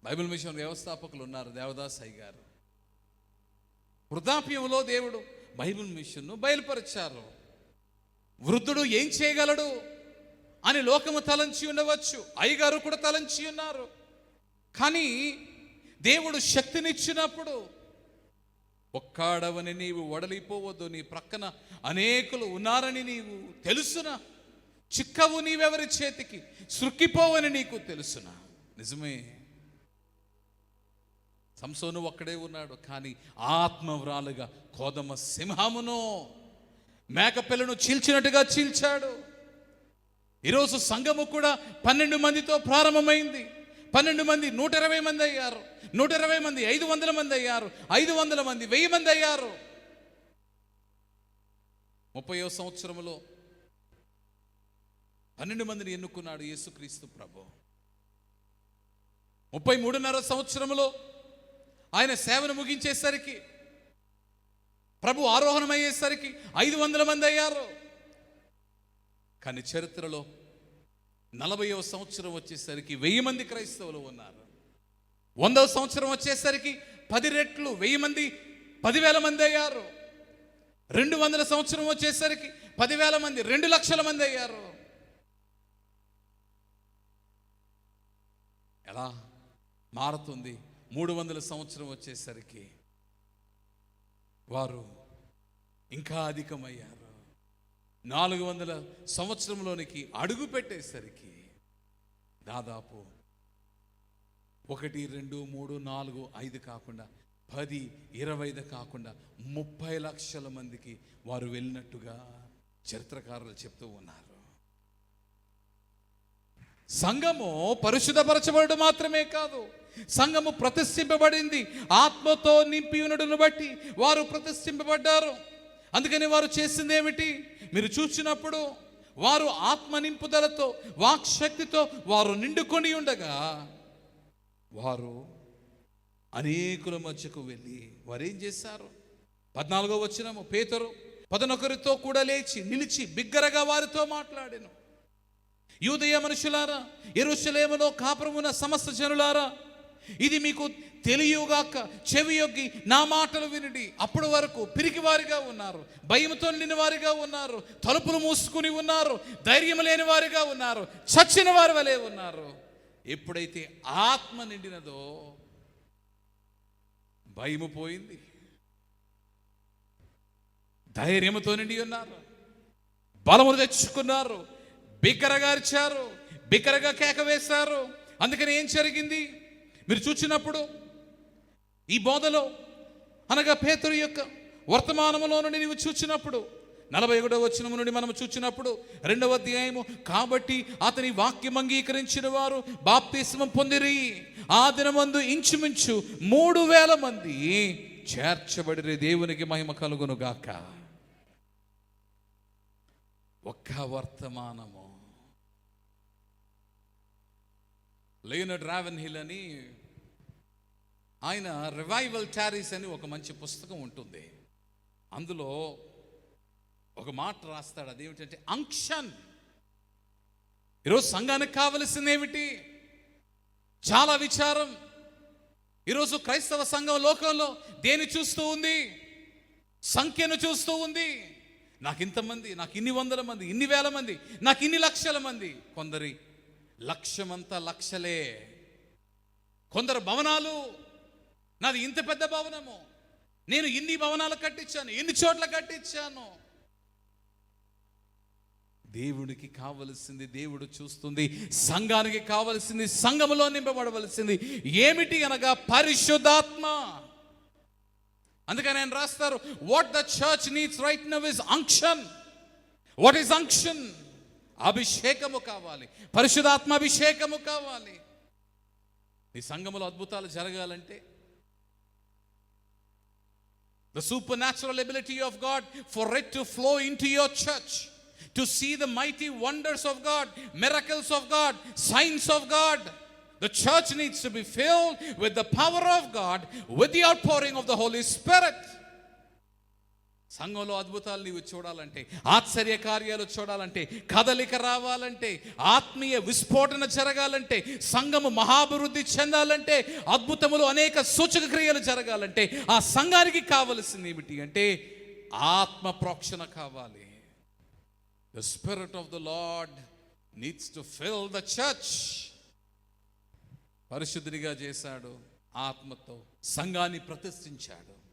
Bible machine వ్యవస్థాపకులు ఉన్నారు, దేవదాస్ అయ్య గారు. వృద్ధాప్యంలో దేవుడు బైబిల్ మిషన్ను బయలుపరిచారు. వృద్ధుడు ఏం చేయగలడు అని లోకము తలంచి ఉండవచ్చు, అయ్యగారు కూడా తలంచి ఉన్నారు. కానీ దేవుడు శక్తినిచ్చినప్పుడు ఒక్కాడవని నీవు వడలిపోవద్దు, నీ ప్రక్కన అనేకులు ఉన్నారని నీవు తెలుసునా, చిక్కవు నీవెవరి చేతికి, సృక్కిపోవని నీకు తెలుసునా. నిజమే, సంసోను ఒక్కడే ఉన్నాడు, కానీ ఆత్మవ్రాలుగా కోదమ సింహమును మేకపిల్లను చీల్చినట్టుగా చీల్చాడు. ఈరోజు సంఘము కూడా 12 మందితో ప్రారంభమైంది. 12 మంది 120 మంది అయ్యారు, 120 మంది 500 మంది అయ్యారు, 500 మంది 1000 మంది అయ్యారు. 30వ సంవత్సరంలో 12 మందిని ఎన్నుకున్నాడు యేసుక్రీస్తు ప్రభు. 33.5 సంవత్సరంలో ఆయన సేవను ముగించేసరికి, ప్రభు ఆరోహణం అయ్యేసరికి 500 మంది అయ్యారు. కానీ చరిత్రలో 40వ సంవత్సరం వచ్చేసరికి 1000 మంది క్రైస్తవులు ఉన్నారు. 100వ సంవత్సరం వచ్చేసరికి 10 రెట్లు 1000 మంది 10,000 మంది అయ్యారు. 200వ సంవత్సరం వచ్చేసరికి 10,000 మంది 2 లక్షల మంది అయ్యారు. ఎలా మారుతుంది? 300వ సంవత్సరం వచ్చేసరికి వారు ఇంకా అధికమయ్యారు. 400వ సంవత్సరంలోనికి అడుగు పెట్టేసరికి దాదాపు 1, 2, 3, 4, 5 కాకుండా 10, 25 కాకుండా 30 లక్షల మందికి వారు వెళ్ళినట్టుగా చరిత్రకారులు చెప్తూ ఉన్నారు. సంఘము పరిశుద్ధపరచబడడం మాత్రమే కాదు, సంఘము ప్రతిష్ఠింపబడింది. ఆత్మతో నింపి ఉండడును బట్టి వారు ప్రతిష్ఠింపబడ్డారు. అందుకని వారు చేసింది ఏమిటి? మీరు చూసినప్పుడు వారు ఆత్మ నింపుదలతో, వాక్శక్తితో వారు నిండుకొని ఉండగా వారు అనేకుల మధ్యకు వెళ్ళి వారు ఏం చేశారు? 14వ వచనము, పేతురు 11తో కూడా లేచి నిలిచి బిగ్గరగా వారితో మాట్లాడెను. యూదయ మనుషులారా, యెరూషలేములో కాపురమున్న సమస్త జనులారా, ఇది మీకు తెలియగాక చెవియొగ్గి నా మాటలు వినుడి. అప్పటి వరకు పిరికి వారిగా ఉన్నారు, భయంతో నిండిన వారిగా ఉన్నారు, తలుపులు మూసుకుని ఉన్నారు, ధైర్యం లేని వారిగా ఉన్నారు, చచ్చిన వారి వలె ఉన్నారు. ఎప్పుడైతే ఆత్మ నిండినదో భయము పోయింది, ధైర్యముతో నిండి ఉన్నారు, బలమును తెచ్చుకున్నారు, బిగ్గరగా అరిచారు, బిగ్గరగా కేక వేశారు. అందుకని ఏం జరిగింది? మీరు చూచినప్పుడు ఈ బోధలో అనగా పేతురు యొక్క వర్తమానములో నుండి నీవు చూచినప్పుడు 41వ వచనము నుండి మనము చూచినప్పుడు 2వ అధ్యాయము, కాబట్టి అతని వాక్యం అంగీకరించిన వారు బాప్తిస్మం పొందిరి. ఆ దినమందు ఇంచుమించు 3,000 మంది చేర్చబడిరి. దేవునికి మహిమ కలుగును గాక. ఒక్క వర్తమానము. లియోనార్డ్ రావెన్హిల్ అని ఆయన రివైవల్ టారీస్ అని ఒక మంచి పుస్తకం ఉంటుంది. అందులో ఒక మాట రాస్తాడు, అదేమిటంటే అంక్షన్. ఈరోజు సంఘానికి కావలసింది ఏమిటి? చాలా విచారం. ఈరోజు క్రైస్తవ సంఘం లోకంలో దేని చూస్తూ ఉంది? సంఖ్యను చూస్తూ ఉంది. నాకు ఇంతమంది, నాకు ఇన్ని 100 మంది, ఇన్ని 1000 మంది, నాకు ఇన్ని లక్షల మంది. కొందరి లక్ష్యమంతా లక్షలే. కొందరు భవనాలు, నాది ఇంత పెద్ద భవనము, నేను ఇన్ని భవనాలు కట్టించాను, ఎన్ని చోట్ల కట్టించాను. దేవుడికి కావలసింది, దేవుడు చూస్తుంది. సంఘానికి కావలసింది, సంఘములో నింపబడవలసింది ఏమిటి అనగా పరిశుద్ధాత్మ. అందుకని ఆయన రాస్తారు, what the church needs right now is unction. What is unction? అభిషేకము కావాలి, పరిశుద్ధాత్మ అభిషేకము కావాలి. ఈ సంఘములో అద్భుతాలు జరగాలంటే the supernatural ability of God for it to flow into your church, to see the mighty wonders of God, miracles of God, signs of God. The church needs to be filled with the power of God, with the outpouring of the Holy Spirit. సంఘంలో అద్భుతాలు నీవు చూడాలంటే, ఆశ్చర్య కార్యాలు చూడాలంటే, కదలిక రావాలంటే, ఆత్మీయ విస్ఫోటన జరగాలంటే, సంఘము మహాభివృద్ధి చెందాలంటే, అద్భుతములు అనేక సూచక క్రియలు జరగాలంటే, ఆ సంఘానికి కావలసింది ఏమిటి అంటే ఆత్మ ప్రోక్షణ కావాలి. The spirit of the Lord needs to fill the church. పరిశుద్ధుడిగా చేశాడు, ఆత్మతో సంఘాన్ని ప్రతిష్ఠించాడు.